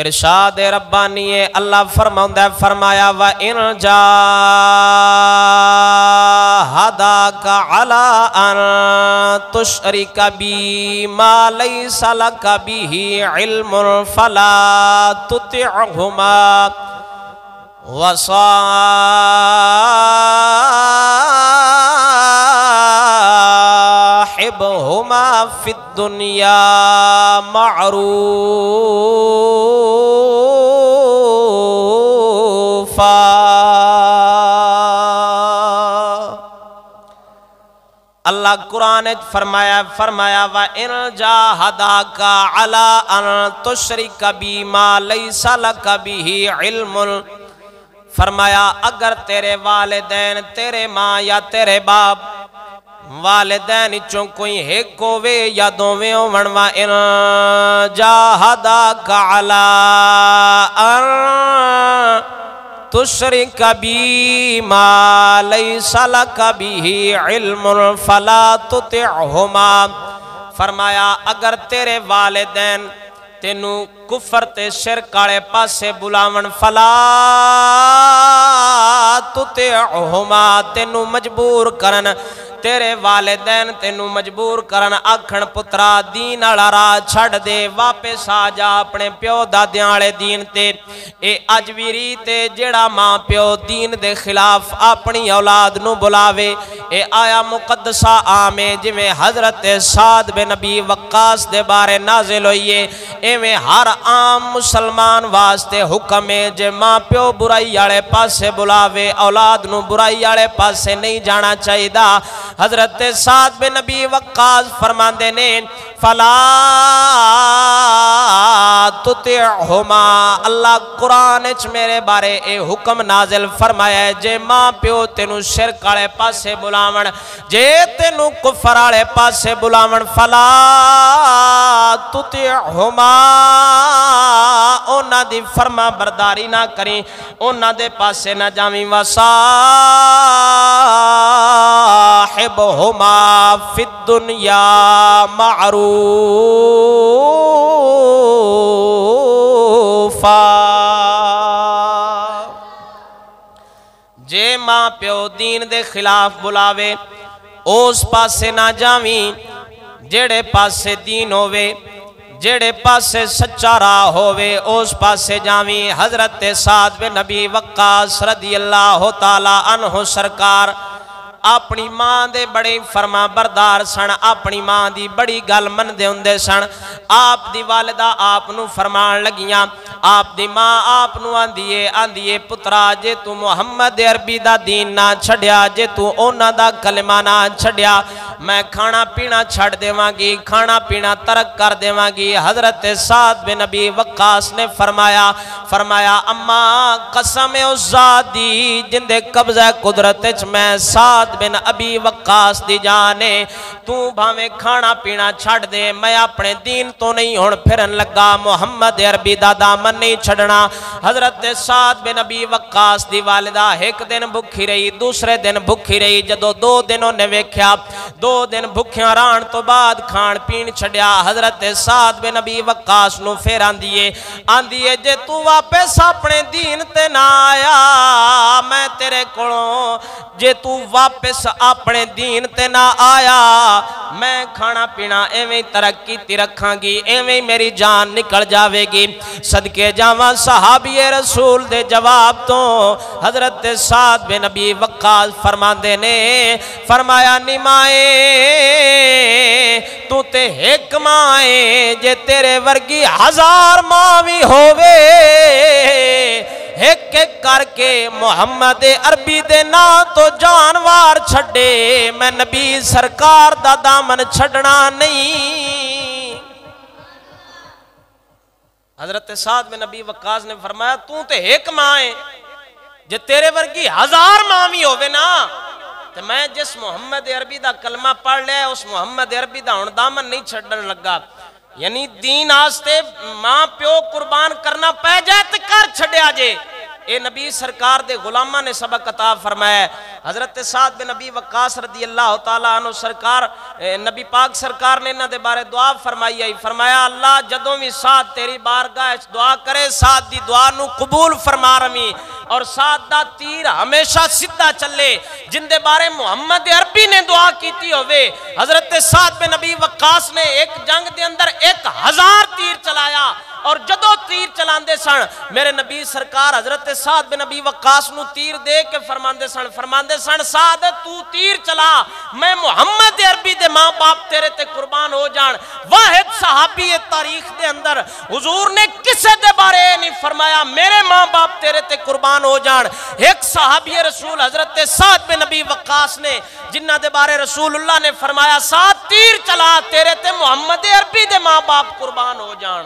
ارشاد ربانی اللہ فرماؤندہ فرمایا وَإِن جَاهَدَاكَ عَلَىٰ أَن تُشْرِكَ بِي مَا لَيْسَ لَكَ بِهِ عِلْمٌ فَلَا تُطِعْهُمَا وَصَاحِبْهُمَا فِي الدُّنْيَا مَعْرُوفًا۔ اللہ قرآن فرمایا وَإِن جَاهَدَاكَ عَلَىٰ أَن تُشْرِكَ بِي مَا لَيْسَ لَكَ بِهِ عِلْمٌ، فرمایا اگر تیرے والدین تیرے ماں یا تیرے باپ والدین چوں کوئی ایک ہووے یا دوویں ہون وَإِن جَاهَدَاكَ عَلَىٰ أَن تُشْرِكَ بِي مَا لَيْسَ لَكَ بِهِ عِلْمٌ فَلَا تُطِعْهُمَا، فرمایا اگر تیرے والدین تینو کفر تے شرک والے پاسے بلاون فلا تطیعہما، تینو مجبور کرن تیرے والدین تینو مجبور کرن آکھن پترا دین والا راہ چھڑ دے واپس آ جا اپنے پیو دادیاں والے دین تے۔ اے اج وی ریت تے جیڑا ماں پیو دین دے خلاف اپنی اولاد نو بلاوے، اے آیا مقدسہ آمے جویں حضرت سعد بن ابی وقاص دے بارے نازل ہوئیے، ایویں ہر عام مسلمان واسطے حکم ہے جے ماں پیو برائی والے پاسے بلاوے اولاد نو برائی والے پاسے نہیں جانا چاہیدا۔ حضرت سعد بن ابی وقاص فرماندے نے فلا تطیعہما، اللہ قرآن اچ میرے بارے اے حکم نازل فرمایا ہے جے ماں پیو تینو شرک والے پاسے بلاون، جے تینو کفر والے پاسے بلاون فلا تطیعہما، اونا دی فرما برداری نہ کریں، اونا دے پاسے نہ جاویں، وصاحبہما فی الدنیا معروفا، جے ماں پیو دین دے خلاف بلاوے اس پاسے نہ جاویں، جیڑے پاسے دین ہووے جیڑے پاسے سچا راہ ہووے اس پاسے جاویں۔ حضرت سعد بن ابی وقاص رضی اللہ تعالی عنہ سرکار اپنی ماں دے بڑے فرما بردار سن، اپنی ماں دی بڑی گل من دے ہوندے سن۔ آپ دی والدہ آپ نو فرمان لگیاں، آپ دی ماں آپ نو آندیے پترا جے تو محمد عربی دا دین نہ چھڑیا، جے تو اونا دا کلمہ نہ چھڑیا، میں کھانا پینا چھڑ دیواں گی، کھانا پینا ترک کر دیواں گی۔ حضرت سعد بن ابی وقاص نے فرمایا اما قسم اس ذات دی جن دے قبضہ قدرت وچ میں سعد بن ابی وقاص دی جانے، تو بھاویں کھانا پینا چھڑ دے، میں اپنے دین تو نہیں ہون پھرن لگا، محمد عربی دا دامن نہیں چھڑنا۔ حضرت سعد بن ابی وقاص دی والدہ ایک دن بھکھی رہی، دوسرے دن بھکھی رہی، جدو 2 دنوں نے ویکھیا 2 دن بھکھیاں ران تو بعد کھان پین چھڑیا، حضرت سعد بن ابی وقاص نو پھر آندیے جے تو واپس اپنے دین تے نہ آیا میں تیرے کولوں، جے تو واپس اپنے دین تے نہ آیا میں کھانا پینا ایویں ترقی تی رکھاں گی، ایویں میری جان نکل جاوے گی۔ صدقے جاواں صحابی رسول دے جواب تو حضرت سعد بن ابی وقاص فرماندے نے فرمایا نمائے تو تے ایک مائے جے تیرے ورگی 1000 ماں بھی ہووے، ایک ایک کر کے محمد عربی دے نا تو جانوار چھڑے، میں نبی سرکار دا دامن چھڑنا نہیں۔ حضرت سعد بن ابی وقاص نے فرمایا تو تے ایک ماں ہے جے تیرے ورگی 1000 ماں بھی ہووے نا، تو میں جس محمد عربی دا کلمہ پڑھ لیا اس محمد عربی دا ہن دامن نہیں چھڑن لگا۔ یعنی دین آستے ماں پیو قربان کرنا پہ جائے تے کر چھڑیا جے، اے نبی سرکار دے غلامہ نے سبق عطا فرمایا ہے۔ حضرت سعد بن نبی وقاص رضی اللہ تعالیٰ عنہ سرکار نبی پاک سرکار نے انہاں دے بارے دعا فرمائی ہے، فرمایا اللہ جدوں بھی سعد تیری بارگاہ دعا کرے سعد دی دعا نو قبول فرما رمی، اور سعد دا تیر ہمیشہ سدھا چلے، جن دے بارے محمد عربی نے دعا کیتی ہوئے۔ حضرت سعد بن نبی وقاص نے ایک جنگ دے اندر 1000 تیر چلایا، اور جدو تیر چلاندے سن میرے نبی سرکار حضرت سعد بن نبی وقاص نو تیر دے کے فرماندے سن سعد تو تیر چلا، میں محمد عربی دے ماں باپ تیرے تے قربان ہو جان۔ واحد صحابی تاریخ دے اندر حضور نے کسے دے بارے نہیں فرمایا میرے ماں باپ تیرے تے قربان ہو جان، ایک صحابی رسول حضرت سعد بن نبی وقاص نے جنہ دے بارے رسول اللہ نے فرمایا سعد تیر چلا تیرے تے محمد عربی دے ماں باپ قربان ہو جان۔